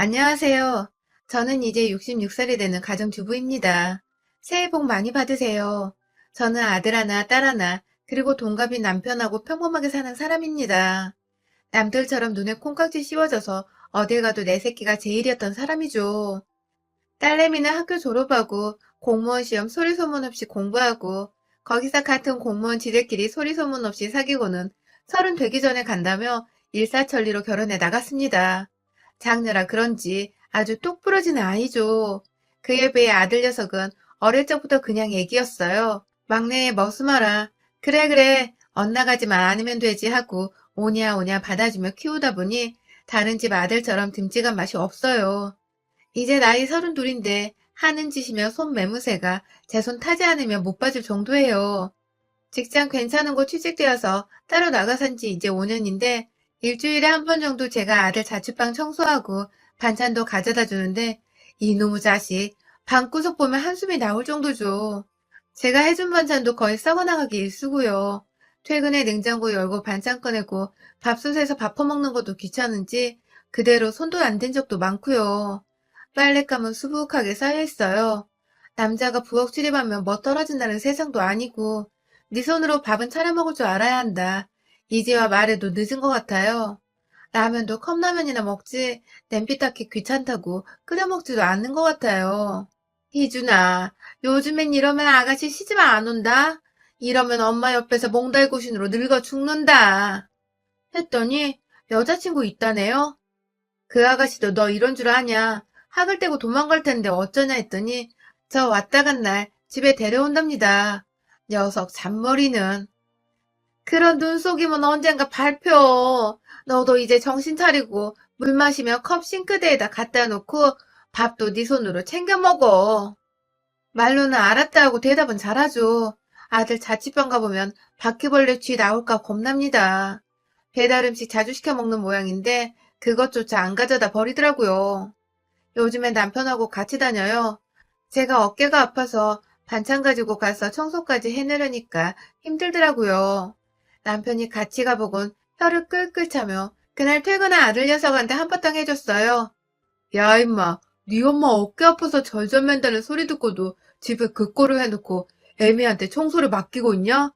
안녕하세요. 저는 이제 66살이 되는 가정주부입니다. 새해 복 많이 받으세요. 저는 아들 하나, 딸 하나, 그리고 동갑인 남편하고 평범하게 사는 사람입니다. 남들처럼 눈에 콩깍지 씌워져서 어딜 가도 내 새끼가 제일이었던 사람이죠. 딸내미는 학교 졸업하고 공무원 시험 소리 소문 없이 공부하고 거기서 같은 공무원 지들끼리 소리 소문 없이 사귀고는 30 되기 전에 간다며 일사천리로 결혼해 나갔습니다. 장녀라 그런지 아주 똑 부러진 아이죠. 그에 비해 아들 녀석은 어릴 적부터 그냥 애기였어요. 막내의 머스마라 그래 그래 엇나가지만 않으면 되지 하고 오냐 오냐 받아주며 키우다 보니 다른 집 아들처럼 듬직한 맛이 없어요. 이제 나이 32인데 하는 짓이며 손 매무새가 제 손 타지 않으면 못 봐줄 정도예요. 직장 괜찮은 곳 취직되어서 따로 나가 산 지 이제 5년인데 일주일에 한 번 정도 제가 아들 자취방 청소하고 반찬도 가져다 주는데 이놈의 자식 방구석 보면 한숨이 나올 정도죠. 제가 해준 반찬도 거의 썩어나가기 일쑤고요. 퇴근에 냉장고 열고 반찬 꺼내고 밥솥에서 밥 퍼먹는 것도 귀찮은지 그대로 손도 안 댄 적도 많고요. 빨랫감은 수북하게 쌓여있어요. 남자가 부엌 출입하면 뭐 떨어진다는 세상도 아니고 네 손으로 밥은 차려 먹을 줄 알아야 한다. 이제와 말해도 늦은 것 같아요. 라면도 컵라면이나 먹지 냄비 닦기 귀찮다고 끓여 먹지도 않는 것 같아요. 희준아, 요즘엔 이러면 아가씨 시집 안 온다. 이러면 엄마 옆에서 몽달구신으로 늙어 죽는다. 했더니 여자친구 있다네요. 그 아가씨도 너 이런 줄 아냐? 학을 떼고 도망갈 텐데 어쩌냐 했더니 저 왔다 간 날 집에 데려온답니다. 녀석 잔머리는. 그런 눈속임은 언젠가 발표. 너도 이제 정신 차리고 물 마시면 컵 싱크대에다 갖다 놓고 밥도 네 손으로 챙겨 먹어. 말로는 알았다 하고 대답은 잘하죠. 아들 자취방 가보면 바퀴벌레 쥐 나올까 겁납니다. 배달 음식 자주 시켜 먹는 모양인데 그것조차 안 가져다 버리더라고요. 요즘엔 남편하고 같이 다녀요. 제가 어깨가 아파서 반찬 가지고 가서 청소까지 해내려니까 힘들더라고요. 남편이 같이 가보곤 혀를 끌끌 차며 그날 퇴근한 아들 녀석한테 한바탕 해줬어요. 야 임마, 네 엄마 어깨 아파서 절절 맨다는 소리 듣고도 집에 그 꼴을 해놓고 애미한테 청소를 맡기고 있냐?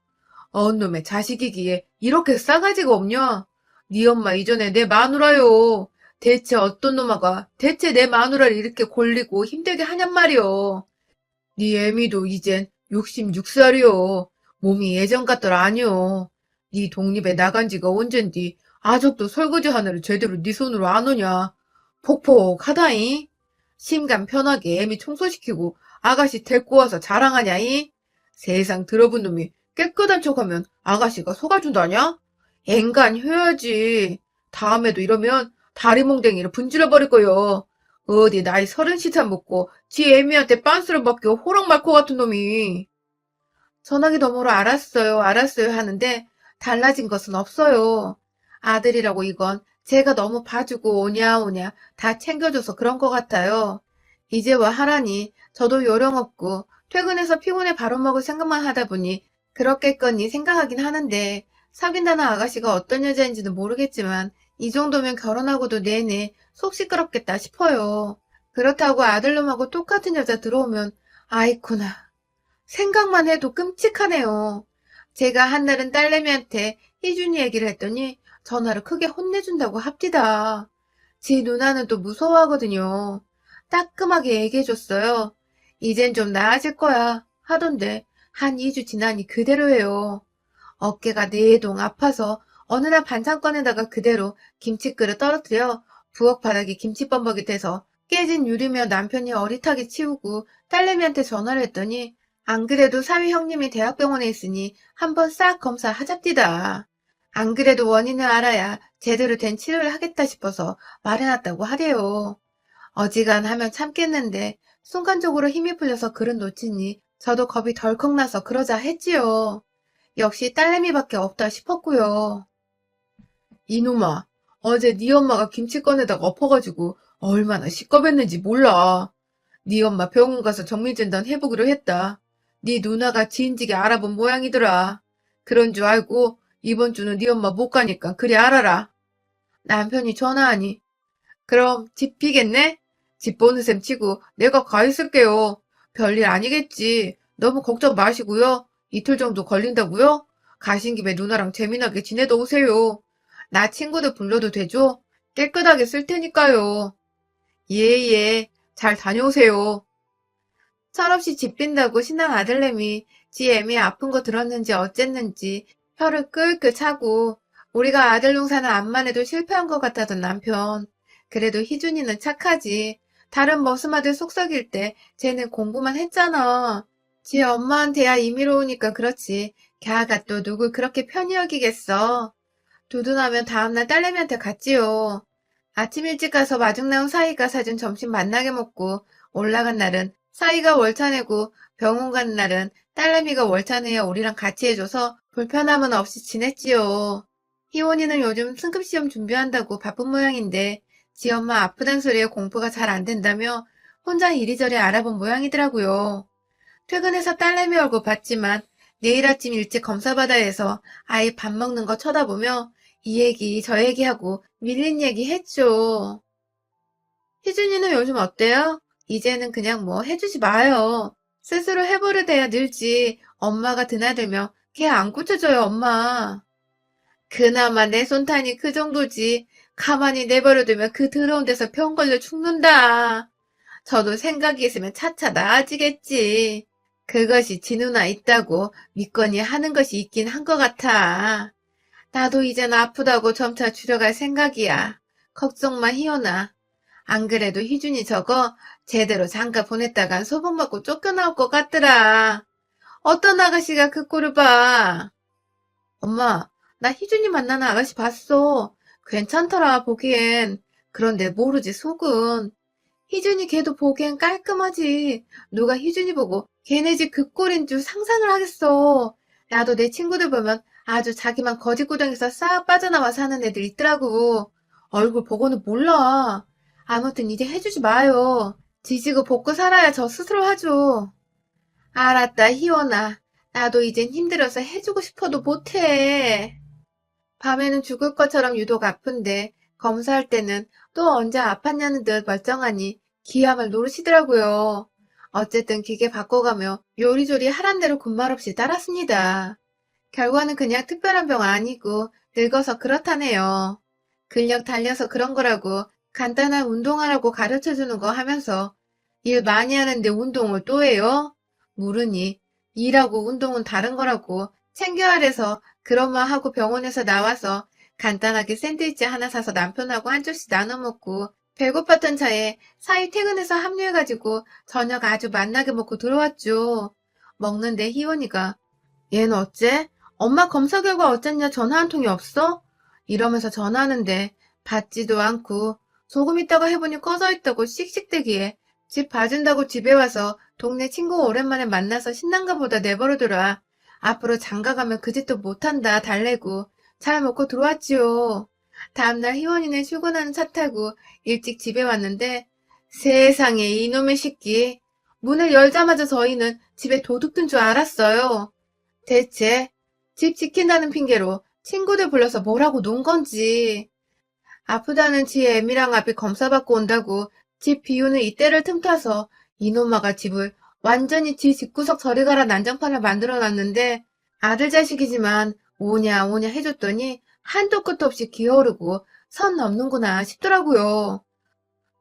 놈의 자식이기에 이렇게 싸가지가 없냐? 네 엄마 이전에 내 마누라요. 대체 어떤 놈아가 대체 내 마누라를 이렇게 골리고 힘들게 하냔 말이여. 네 애미도 이젠 66살이요. 몸이 예전 같더라 아니요. 네 독립에 나간 지가 언젠디 아직도 설거지 하나를 제대로 네 손으로 안 오냐. 폭폭하다잉. 심간 편하게 애미 청소시키고 아가씨 데리고 와서 자랑하냐잉. 세상 들어본 놈이 깨끗한 척하면 아가씨가 속아준다냐? 앵간 해야지. 다음에도 이러면 다리몽댕이를 분질러 버릴 거요. 어디 나이 30살 먹고 지 애미한테 빤스를 받겨 호랑말코 같은 놈이. 전화기 너머로 알았어요, 알았어요 하는데 달라진 것은 없어요. 아들이라고 이건 제가 너무 봐주고 오냐 오냐 다 챙겨줘서 그런 것 같아요. 이제와 하라니 저도 요령 없고 퇴근해서 피곤해 바로 먹을 생각만 하다 보니 그렇겠거니 생각하긴 하는데 사귄다는 아가씨가 어떤 여자인지는 모르겠지만 이 정도면 결혼하고도 내내 속 시끄럽겠다 싶어요. 그렇다고 아들놈하고 똑같은 여자 들어오면 아이쿠나 생각만 해도 끔찍하네요. 제가 한날은 딸내미한테 희준이 얘기를 했더니 전화를 크게 혼내준다고 합디다. 지 누나는 또 무서워하거든요. 따끔하게 얘기해줬어요. 이젠 좀 나아질 거야 하던데 한 2주 지나니 그대로예요. 어깨가 내동 아파서 어느 날 반찬 꺼내다가 그대로 김치그릇 떨어뜨려 부엌 바닥이 김치범벅이 돼서 깨진 유리며 남편이 어릿하게 치우고 딸내미한테 전화를 했더니 안 그래도 사위 형님이 대학병원에 있으니 한번 싹 검사하잡디다. 안 그래도 원인을 알아야 제대로 된 치료를 하겠다 싶어서 말해놨다고 하래요. 어지간하면 참겠는데 순간적으로 힘이 풀려서 그릇 놓치니 저도 겁이 덜컥 나서 그러자 했지요. 역시 딸내미밖에 없다 싶었고요. 이놈아, 어제 네 엄마가 김치 꺼내다가 엎어가지고 얼마나 시겁했는지 몰라. 네 엄마 병원 가서 정밀진단 해보기로 했다. 네 누나가 지인지게 알아본 모양이더라. 그런 줄 알고 이번 주는 네 엄마 못 가니까 그리 알아라. 남편이 전화하니 그럼 집 비겠네? 집 보는 셈 치고 내가 가 있을게요. 별일 아니겠지. 너무 걱정 마시고요. 이틀 정도 걸린다고요? 가신 김에 누나랑 재미나게 지내다 오세요. 나 친구들 불러도 되죠? 깨끗하게 쓸 테니까요. 예. 잘 다녀오세요. 철없이 집 빈다고 신난 아들내미 지 애미 아픈 거 들었는지 어쨌는지 혀를 끌끌 차고 우리가 아들 농사는 암만 해도 실패한 것 같다던 남편. 그래도 희준이는 착하지. 다른 머슴아들 속썩일 때 쟤는 공부만 했잖아. 지 엄마한테야 임의로 오니까 그렇지. 걔가 또 누굴 그렇게 편히 여기겠어. 두둔하면 다음날 딸내미한테 갔지요. 아침 일찍 가서 마중 나온 사이가 사준 점심 만나게 먹고 올라간 날은 사이가 월차 내고 병원 간 날은 딸내미가 월차 내야 우리랑 같이 해줘서 불편함은 없이 지냈지요. 희원이는 요즘 승급시험 준비한다고 바쁜 모양인데 지 엄마 아프단 소리에 공부가 잘 안 된다며 혼자 이리저리 알아본 모양이더라고요. 퇴근해서 딸내미 얼굴 봤지만 내일 아침 일찍 검사받아야 해서 아이 밥 먹는 거 쳐다보며 이 얘기 저 얘기하고 밀린 얘기 했죠. 희준이는 요즘 어때요? 이제는 그냥 뭐 해주지 마요. 스스로 해버릇해야 늘지. 엄마가 드나들면 걔 안 고쳐줘요, 엄마. 그나마 내 손탄이 그 정도지. 가만히 내버려두면 그 더러운 데서 병 걸려 죽는다. 저도 생각이 있으면 차차 나아지겠지. 그것이 지 누나 있다고 믿거니 하는 것이 있긴 한 것 같아. 나도 이젠 아프다고 점차 줄여갈 생각이야. 걱정 마, 희연아. 안 그래도 희준이 저거 제대로 장가 보냈다간 소문받고 쫓겨나올 것 같더라. 어떤 아가씨가 그 꼴을 봐. 엄마, 나 희준이 만나는 아가씨 봤어. 괜찮더라, 보기엔. 그런데 모르지, 속은. 희준이 걔도 보기엔 깔끔하지. 누가 희준이 보고 걔네 집 그 꼴인 줄 상상을 하겠어. 나도 내 친구들 보면 아주 자기만 거짓구덩이에서 싹 빠져나와 사는 애들 있더라고. 얼굴 보고는 몰라. 아무튼 이제 해주지 마요. 지지고 볶고 살아야 저 스스로 하죠. 알았다, 희원아. 나도 이젠 힘들어서 해주고 싶어도 못해. 밤에는 죽을 것처럼 유독 아픈데 검사할 때는 또 언제 아팠냐는 듯 멀쩡하니 기함을 노르시더라고요. 어쨌든 기계 바꿔가며 요리조리 하란 대로 군말 없이 따랐습니다. 결과는 그냥 특별한 병 아니고 늙어서 그렇다네요. 근력 달려서 그런 거라고 간단한 운동하라고 가르쳐주는 거 하면서 일 많이 하는데 운동을 또 해요? 물으니 일하고 운동은 다른 거라고 챙겨야 해서 그런 말 하고 병원에서 나와서 간단하게 샌드위치 하나 사서 남편하고 한 조씩 나눠 먹고 배고팠던 차에 사이 퇴근해서 합류해가지고 저녁 아주 맛나게 먹고 들어왔죠. 먹는데 희원이가 얘는 어째? 엄마 검사 결과 어쨌냐 전화 한 통이 없어? 이러면서 전화하는데 받지도 않고 조금 있다가 해보니 꺼져 있다고 씩씩대기에 집 봐준다고 집에 와서 동네 친구 오랜만에 만나서 신난가 보다 내버려둬라. 앞으로 장가가면 그 짓도 못한다 달래고 잘 먹고 들어왔지요. 다음날 희원이는 출근하는 차 타고 일찍 집에 왔는데 세상에 이놈의 새끼. 문을 열자마자 저희는 집에 도둑 든 줄 알았어요. 대체 집 지킨다는 핑계로 친구들 불러서 뭐라고 논 건지. 아프다는 지 애미랑 아비 검사받고 온다고 집 비우는 이때를 틈타서 이놈아가 집을 완전히 지 집구석 저리 가라 난장판을 만들어놨는데 아들 자식이지만 오냐 오냐 해줬더니 한도 끝도 없이 기어오르고 선 넘는구나 싶더라고요.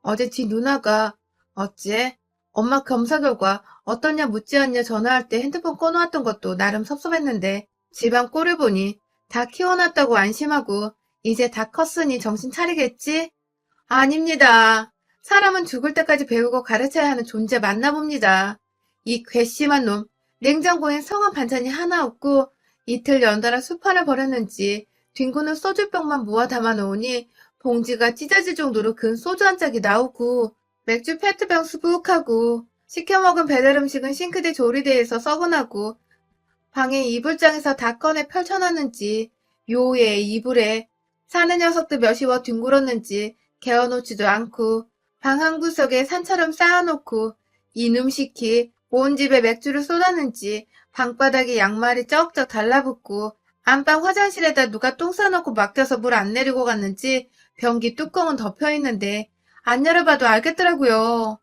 어제 지 누나가 어째 엄마 검사 결과 어떠냐 묻지 않냐 전화할 때 핸드폰 꺼놓았던 것도 나름 섭섭했는데 집안 꼴을 보니 다 키워놨다고 안심하고 이제 다 컸으니 정신 차리겠지? 아닙니다. 사람은 죽을 때까지 배우고 가르쳐야 하는 존재 맞나 봅니다. 이 괘씸한 놈, 냉장고엔 성한 반찬이 하나 없고 이틀 연달아 수판을 버렸는지 뒹구는 소주병만 모아 담아놓으니 봉지가 찢어질 정도로 근 소주 한 짝이 나오고 맥주 페트병 수북하고 시켜먹은 배달 음식은 싱크대 조리대에서 썩어나고 방에 이불장에서 다 꺼내 펼쳐놨는지 요에 이불에 사는 녀석들 몇이워 뒹굴었는지 개어놓지도 않고 방 한 구석에 산처럼 쌓아놓고 이놈 시키 온 집에 맥주를 쏟았는지 방바닥에 양말이 쩍쩍 달라붙고 안방 화장실에다 누가 똥 싸놓고 맡겨서 물 안 내리고 갔는지 변기 뚜껑은 덮여있는데 안 열어봐도 알겠더라고요.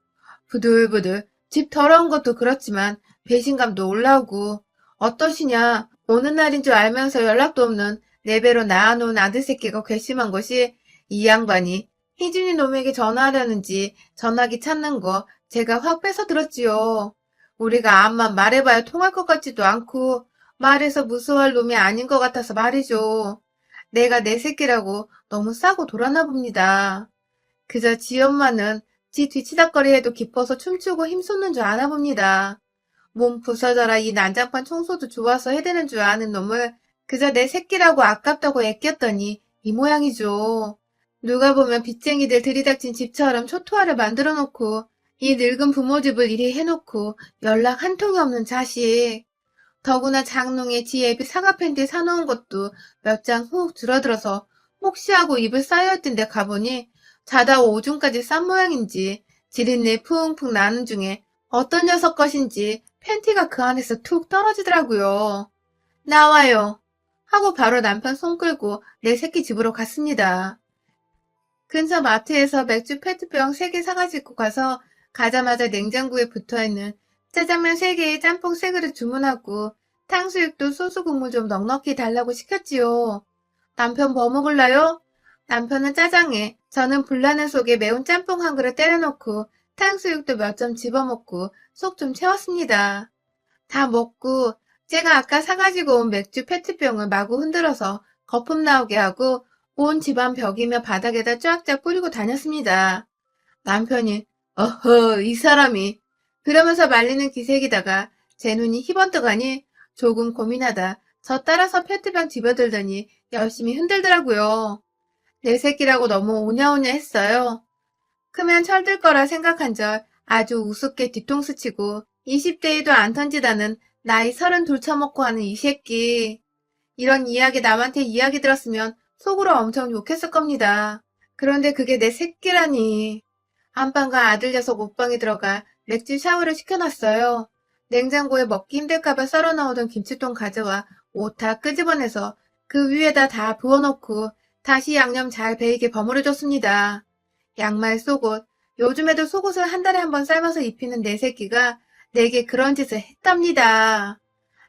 부들부들 집 더러운 것도 그렇지만 배신감도 올라오고 어떠시냐? 오는 날인 줄 알면서 연락도 없는 내 배로 낳아놓은 아들 새끼가 괘씸한 것이 이 양반이 희준이 놈에게 전화하려는지 전화기 찾는 거 제가 확 뺏어 들었지요. 우리가 암만 말해봐야 통할 것 같지도 않고 말해서 무서워할 놈이 아닌 것 같아서 말이죠. 내가 내 새끼라고 너무 싸고 돌았나 봅니다. 그저 지 엄마는 지 뒤치다꺼리 해도 기뻐서 춤추고 힘쏟는 줄 아나 봅니다. 몸 부서져라 이 난장판 청소도 좋아서 해대는 줄 아는 놈을 그저 내 새끼라고 아깝다고 애꼈더니 이 모양이죠. 누가 보면 빚쟁이들 들이닥친 집처럼 초토화를 만들어 놓고 이 늙은 부모 집을 이리 해놓고 연락 한 통이 없는 자식. 더구나 장롱에 지 애비 사과 팬티 사놓은 것도 몇 장 훅 줄어들어서 혹시 하고 입을 쌓여있던 데 가보니 자다 오줌까지 싼 모양인지 지린내 풍풍 나는 중에 어떤 녀석 것인지 팬티가 그 안에서 툭 떨어지더라고요. 나와요. 하고 바로 남편 손 끌고 내 새끼 집으로 갔습니다. 근처 마트에서 맥주 페트병 3개 사가지고 가서 가자마자 냉장고에 붙어있는 짜장면 3개에 짬뽕 3그릇 주문하고 탕수육도 소스 국물 좀 넉넉히 달라고 시켰지요. 남편 뭐 먹을라요? 남편은 짜장에 저는 불라는 속에 매운 짬뽕 1그릇 때려놓고 탕수육도 몇 점 집어먹고 속 좀 채웠습니다. 다 먹고 제가 아까 사가지고 온 맥주 페트병을 마구 흔들어서 거품 나오게 하고 온 집안 벽이며 바닥에다 쫙쫙 뿌리고 다녔습니다. 남편이 어허 이 사람이 그러면서 말리는 기색이다가 제 눈이 희번뜩하니 조금 고민하다 저 따라서 페트병 집어들더니 열심히 흔들더라고요. 내 새끼라고 너무 오냐오냐 했어요. 크면 철들 거라 생각한 절 아주 우습게 뒤통수 치고 20대에도 안 턴지다는 나이 32 처먹고 하는 이 새끼. 이런 이야기 남한테 이야기 들었으면 속으로 엄청 욕했을 겁니다. 그런데 그게 내 새끼라니. 안방과 아들 녀석 옷방에 들어가 맥주 샤워를 시켜놨어요. 냉장고에 먹기 힘들까봐 썰어 넣어둔 김치통 가져와 옷 다 끄집어내서 그 위에다 다 부어놓고 다시 양념 잘 배이게 버무려줬습니다. 양말, 속옷, 요즘에도 속옷을 한 달에 한 번 삶아서 입히는 내 새끼가 내게 그런 짓을 했답니다.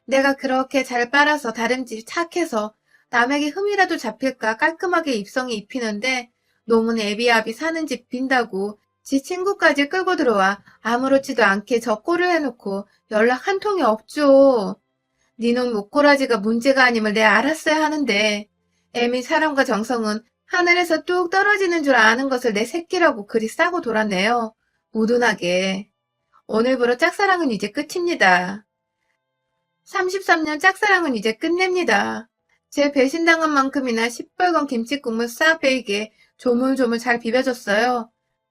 내가 그렇게 잘 빨아서 다림질 착해서 남에게 흠이라도 잡힐까 깔끔하게 입성에 입히는데 놈은 애비아비 사는 집 빈다고 지 친구까지 끌고 들어와 아무렇지도 않게 저 꼴을 해놓고 연락 한 통이 없죠. 니놈 목꼬라지가 문제가 아님을 내 알았어야 하는데 애미 사랑과 정성은 하늘에서 뚝 떨어지는 줄 아는 것을 내 새끼라고 그리 싸고 돌았네요. 우둔하게. 오늘부로 짝사랑은 이제 끝입니다. 33년 짝사랑은 이제 끝냅니다. 제 배신당한 만큼이나 시뻘건 김치국물 싹 베이게 조물조물 잘 비벼줬어요.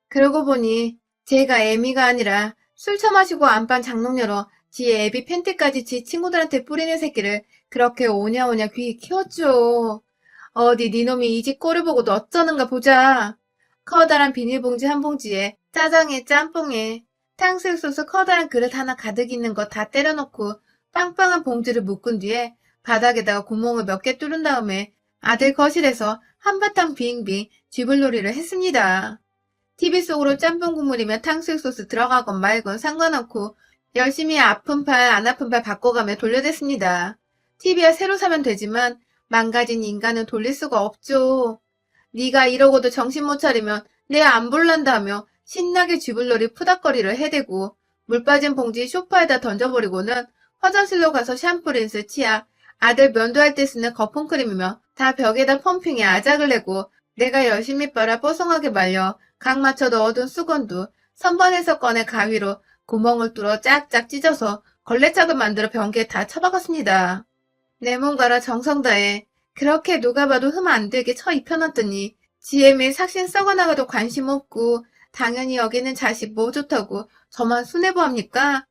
그러고 보니 제가 애미가 아니라 술 처마시고 안방 장롱 열어 지 애비 팬티까지 지 친구들한테 뿌리는 새끼를 그렇게 오냐오냐 귀히 키웠죠. 어디 니놈이 이 집 꼴을 보고도 어쩌는가 보자. 커다란 비닐봉지 한 봉지에 짜장에 짬뽕에 탕수육 소스 커다란 그릇 하나 가득 있는 거 다 때려놓고 빵빵한 봉지를 묶은 뒤에 바닥에다가 구멍을 몇 개 뚫은 다음에 아들 거실에서 한바탕 빙빙 쥐불놀이를 했습니다. TV 속으로 짬뽕 국물이며 탕수육 소스 들어가건 말건 상관없고 열심히 아픈 팔 안 아픈 팔 바꿔가며 돌려댔습니다. TV야 새로 사면 되지만 망가진 인간은 돌릴 수가 없죠. 네가 이러고도 정신 못 차리면 내 안 볼란다며 신나게 쥐불놀이 푸닥거리를 해대고 물 빠진 봉지 소파에다 던져버리고는 화장실로 가서 샴푸 린스 치약 아들 면도할 때 쓰는 거품크림이며 다 벽에다 펌핑에 아작을 내고 내가 열심히 빨아 뽀송하게 말려 각 맞춰 넣어둔 수건도 선반에서 꺼내 가위로 구멍을 뚫어 짝짝 찢어서 걸레짝을 만들어 변기에 다 처박았습니다. 내 몸가라 정성 다해 그렇게 누가 봐도 흠 안 되게 처 입혀놨더니 지혜미 삭신 썩어나가도 관심 없고 당연히 여기는 자식 뭐 좋다고 저만 순애보합니까?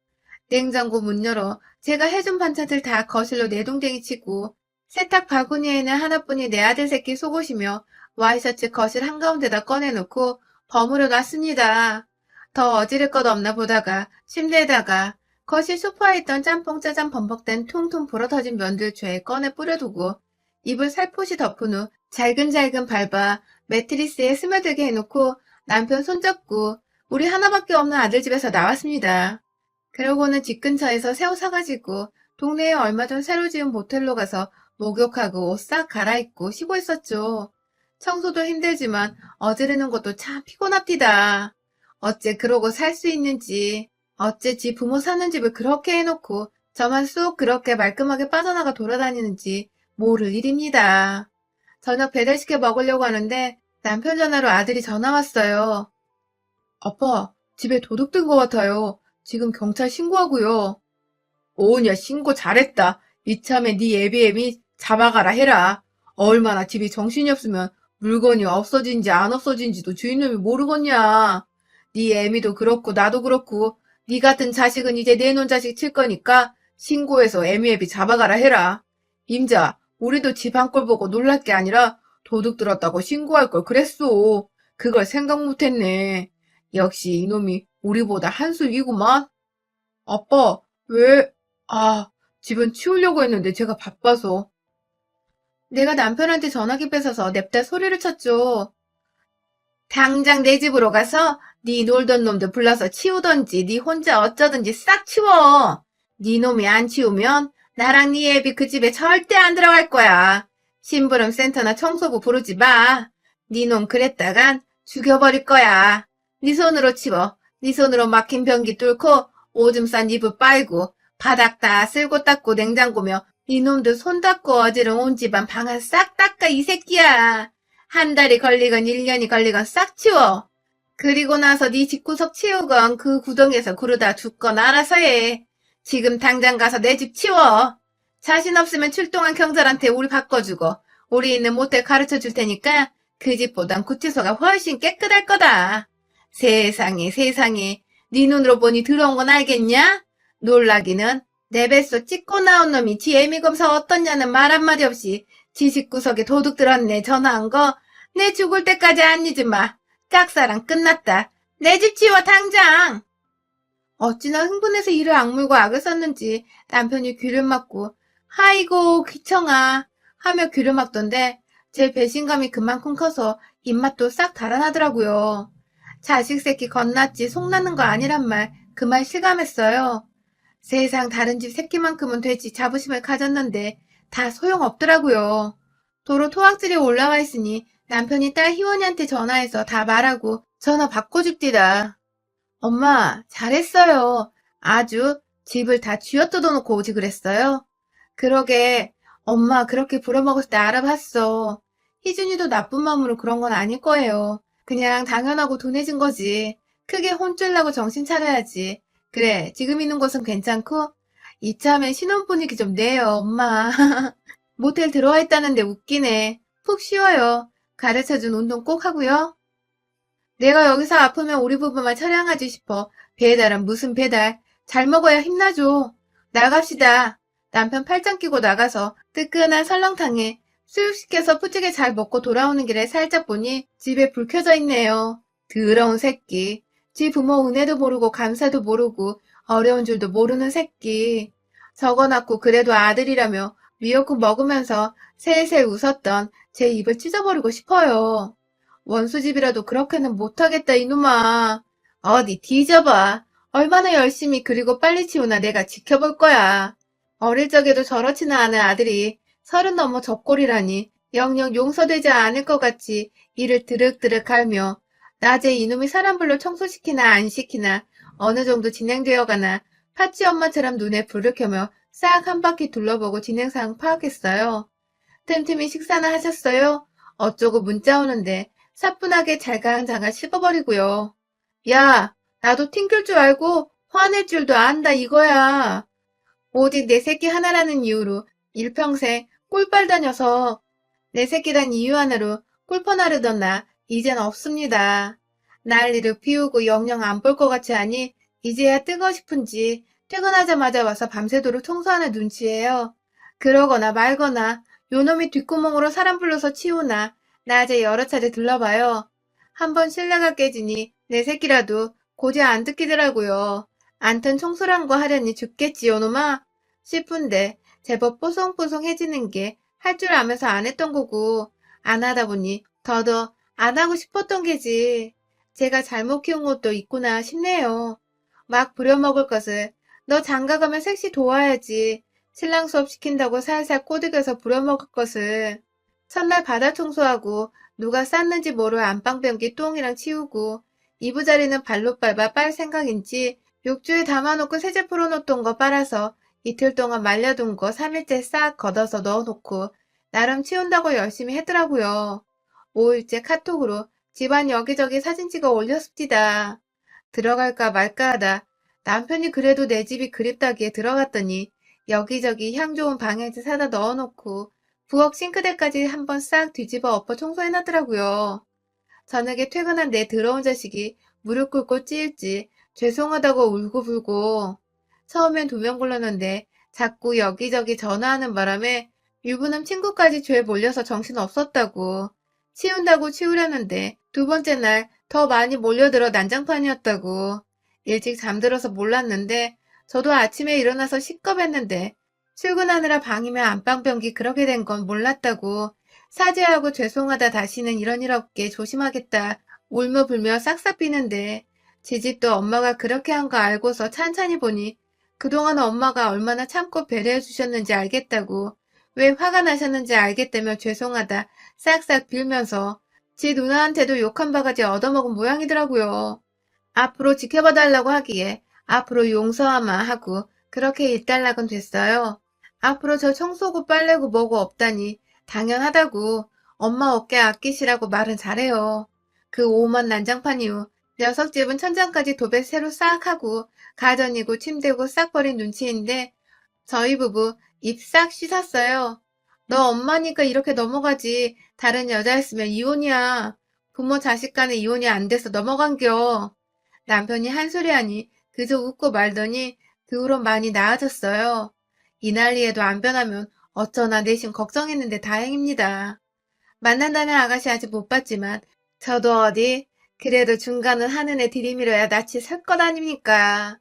냉장고 문 열어 제가 해준 반찬들 다 거실로 내동댕이 치고 세탁 바구니에는 하나뿐이 내 아들 새끼 속옷이며 와이셔츠 거실 한가운데다 꺼내놓고 버무려 놨습니다. 더 어지를 것 없나 보다가 침대에다가 거실 소파에 있던 짬뽕 짜장 범벅된 퉁퉁 불어터진 면들 죄에 꺼내 뿌려두고 이불 살포시 덮은 후 잘근잘근 밟아 매트리스에 스며들게 해놓고 남편 손잡고 우리 하나밖에 없는 아들 집에서 나왔습니다. 그러고는 집 근처에서 새우 사가지고 동네에 얼마 전 새로 지은 모텔로 가서 목욕하고 옷 싹 갈아입고 쉬고 있었죠. 청소도 힘들지만 어지르는 것도 참 피곤합디다. 어째 그러고 살 수 있는지, 어째 지 부모 사는 집을 그렇게 해놓고 저만 쏙 그렇게 말끔하게 빠져나가 돌아다니는지 모를 일입니다. 저녁 배달시켜 먹으려고 하는데 남편 전화로 아들이 전화 왔어요. 아빠, 집에 도둑 든 것 같아요. 지금 경찰 신고하고요. 오냐, 신고 잘했다. 이참에 네 애비애미 잡아가라 해라. 얼마나 집이 정신이 없으면 물건이 없어진지 안 없어진지도 주인놈이 모르겠냐. 네 애미도 그렇고 나도 그렇고 네 같은 자식은 이제 내 놈 자식 칠 거니까 신고해서 애미 잡아가라 해라. 임자, 우리도 집 한 꼴 보고 놀랄 게 아니라 도둑 들었다고 신고할 걸 그랬어. 그걸 생각 못했네. 역시 이놈이 우리보다 한 수 위구만. 아빠, 왜? 아, 집은 치우려고 했는데 제가 바빠서. 내가 남편한테 전화기 뺏어서 냅다 소리를 쳤죠. 당장 내 집으로 가서 네 놀던 놈들 불러서 치우던지 네 혼자 어쩌든지 싹 치워. 네 놈이 안 치우면 나랑 네 애비 그 집에 절대 안 들어갈 거야. 심부름 센터나 청소부 부르지 마. 네 놈 그랬다간 죽여버릴 거야. 네 손으로 치워. 네 손으로 막힌 변기 뚫고 오줌 싼 이불 빨고 바닥 다 쓸고 닦고 냉장고며 이놈들 손 닦고 어지른 온 집안 방안 싹 닦아 이 새끼야. 한 달이 걸리건 1년이 걸리건 싹 치워. 그리고 나서 네 집구석 치우건 그 구덩이에서 구르다 죽건 알아서 해. 지금 당장 가서 내 집 치워. 자신 없으면 출동한 경찰한테 우리 바꿔주고 우리 있는 모텔 가르쳐 줄 테니까 그 집보단 구치소가 훨씬 깨끗할 거다. 세상에 세상에 네 눈으로 보니 더러운 건 알겠냐? 놀라기는 내 뱃속 찍고 나온 놈이 지 애미 검사 어떻냐는 말 한마디 없이 지 집구석에 도둑 들었네 전화한 거 내 죽을 때까지 안 잊지 마. 짝사랑 끝났다. 내 집 치워 당장. 어찌나 흥분해서 이를 악물고 악을 썼는지 남편이 귀를 막고 아이고 귀청아 하며 귀를 막던데 제 배신감이 그만큼 커서 입맛도 싹 달아나더라고요. 자식 새끼 겁났지 속나는 거 아니란 말 그 말 실감했어요. 세상 다른 집 새끼만큼은 되지 자부심을 가졌는데 다 소용없더라고요. 도로 토악질이 올라와 있으니 남편이 딸 희원이한테 전화해서 다 말하고 전화 바꿔줍디다. 엄마, 잘했어요. 아주 집을 다 쥐어뜯어놓고 오지 그랬어요. 그러게, 엄마 그렇게 부려먹을 때 알아봤어. 희준이도 나쁜 마음으로 그런 건 아닐 거예요. 그냥 당연하고 둔해진 거지. 크게 혼쭐 나고 정신 차려야지. 그래, 지금 있는 곳은 괜찮고? 이참에 신혼 분위기 좀 내요, 엄마. 모텔 들어와 있다는데 웃기네. 푹 쉬어요. 가르쳐준 운동 꼭 하고요. 내가 여기서 아프면 우리 부부만 처량하지 싶어. 배달은 무슨 배달. 잘 먹어야 힘나죠. 나갑시다. 남편 팔짱 끼고 나가서 뜨끈한 설렁탕에 수육시켜서 푸지게 잘 먹고 돌아오는 길에 살짝 보니 집에 불 켜져 있네요. 더러운 새끼. 지 부모 은혜도 모르고 감사도 모르고 어려운 줄도 모르는 새끼. 적어놨고 그래도 아들이라며 미역국 먹으면서 셀셀 웃었던 제 입을 찢어버리고 싶어요. 원수집이라도 그렇게는 못하겠다 이놈아. 어디 뒤져봐. 얼마나 열심히 그리고 빨리 치우나 내가 지켜볼 거야. 어릴 적에도 저렇지는 않은 아들이 30 넘어 접골이라니 영영 용서되지 않을 것 같이 이를 드륵드륵 갈며 낮에 이놈이 사람 불러 청소시키나 안 시키나 어느 정도 진행되어가나 파치 엄마처럼 눈에 불을 켜며 싹 한 바퀴 둘러보고 진행사항 파악했어요. 틈틈이 식사나 하셨어요? 어쩌고 문자 오는데 사뿐하게 잘가장가 씹어버리고요. 야, 나도 튕길 줄 알고 화낼 줄도 안다 이거야. 오직 내 새끼 하나라는 이유로 일평생 꿀빨 다녀서 내 새끼란 이유 하나로 꿀퍼나르던 나 이젠 없습니다. 난리를 피우고 영영 안 볼 것 같이 하니 이제야 뜨고 싶은지 퇴근하자마자 와서 밤새도록 청소하는 눈치예요. 그러거나 말거나 요놈이 뒷구멍으로 사람 불러서 치우나 낮에 여러 차례 들러봐요. 한번 신뢰가 깨지니 내 새끼라도 고지 안 듣기더라고요. 안튼 청소란 거 하려니 죽겠지 요놈아 싶은데 제법 뽀송뽀송해지는 게 할 줄 알면서 안 했던 거고 안 하다 보니 더더 안 하고 싶었던 게지. 제가 잘못 키운 것도 있구나 싶네요. 막 부려먹을 것을 너 장가가면 섹시 도와야지. 신랑 수업 시킨다고 살살 꼬드겨서 부려먹을 것을 첫날 바닥 청소하고 누가 쌌는지 모를 안방변기 똥이랑 치우고 이부자리는 발로 밟아 빨 생각인지 욕조에 담아놓고 세제 풀어놓던 거 빨아서 이틀 동안 말려둔 거 3일째 싹 걷어서 넣어놓고 나름 치운다고 열심히 했더라고요. 5일째 카톡으로 집안 여기저기 사진 찍어 올렸습니다. 들어갈까 말까 하다 남편이 그래도 내 집이 그립다기에 들어갔더니 여기저기 향 좋은 방향제 사다 넣어놓고 부엌 싱크대까지 한번 싹 뒤집어 엎어 청소해놨더라고요. 저녁에 퇴근한 내 더러운 자식이 무릎 꿇고 찌일지 죄송하다고 울고불고 처음엔 2명 불렀는데 자꾸 여기저기 전화하는 바람에 유부남 친구까지 죄 몰려서 정신없었다고 치운다고 치우려는데 2번째 날 더 많이 몰려들어 난장판이었다고 일찍 잠들어서 몰랐는데 저도 아침에 일어나서 시겁했는데 출근하느라 방이면 안방변기 그렇게 된 건 몰랐다고 사죄하고 죄송하다 다시는 이런 일 없게 조심하겠다 울며불며 싹싹 비는데 제 집도 엄마가 그렇게 한 거 알고서 찬찬히 보니 그동안 엄마가 얼마나 참고 배려해 주셨는지 알겠다고 왜 화가 나셨는지 알겠다며 죄송하다 싹싹 빌면서 지 누나한테도 욕 한 바가지 얻어먹은 모양이더라고요. 앞으로 지켜봐달라고 하기에 앞으로 용서하마 하고 그렇게 일단락은 됐어요. 앞으로 저 청소고 빨래고 뭐고 없다니 당연하다고 엄마 어깨 아끼시라고 말은 잘해요. 그 오만 난장판 이후 녀석 집은 천장까지 도배 새로 싹 하고 가전이고 침대고 싹 버린 눈치인데 저희 부부 입 싹 씻었어요. 너 엄마니까 이렇게 넘어가지 다른 여자였으면 이혼이야. 부모 자식 간에 이혼이 안 돼서 넘어간겨. 남편이 한 소리 하니 그저 웃고 말더니 그 후로 많이 나아졌어요. 이 난리에도 안 변하면 어쩌나 내심 걱정했는데 다행입니다. 만난다는 아가씨 아직 못 봤지만 저도 어디 그래도 중간은 하늘에 들이밀어야 낯이 설 것 아닙니까.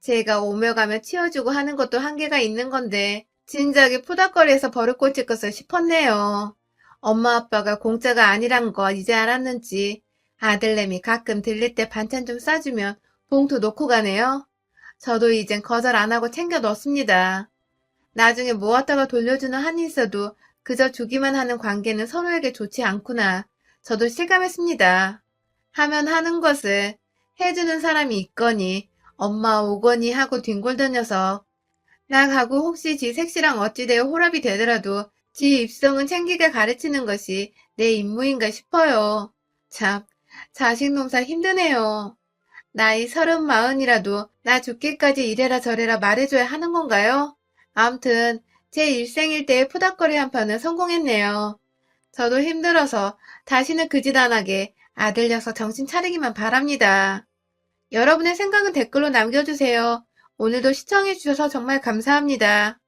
제가 오며 가며 치워주고 하는 것도 한계가 있는 건데 진작에 푸닥거리에서 버릇 고칠 것을 싶었네요. 엄마 아빠가 공짜가 아니란 거 이제 알았는지 아들내미 가끔 들릴 때 반찬 좀 싸주면 봉투 놓고 가네요. 저도 이젠 거절 안 하고 챙겨 넣습니다. 나중에 모았다가 돌려주는 한이 있어도 그저 주기만 하는 관계는 서로에게 좋지 않구나. 저도 실감했습니다. 하면 하는 것을 해주는 사람이 있거니 엄마 오거니 하고 뒹굴던 녀석. 나가고 혹시 지 색시랑 어찌되어 호랍이 되더라도 지 입성은 챙기게 가르치는 것이 내 임무인가 싶어요. 참, 자식 농사 힘드네요. 나이 30, 40이라도 나 죽기까지 이래라 저래라 말해줘야 하는 건가요? 암튼 제 일생일대의 푸닥거리 한 판은 성공했네요. 저도 힘들어서 다시는 그 짓 안 하게 아들 녀석 정신 차리기만 바랍니다. 여러분의 생각은 댓글로 남겨주세요. 오늘도 시청해주셔서 정말 감사합니다.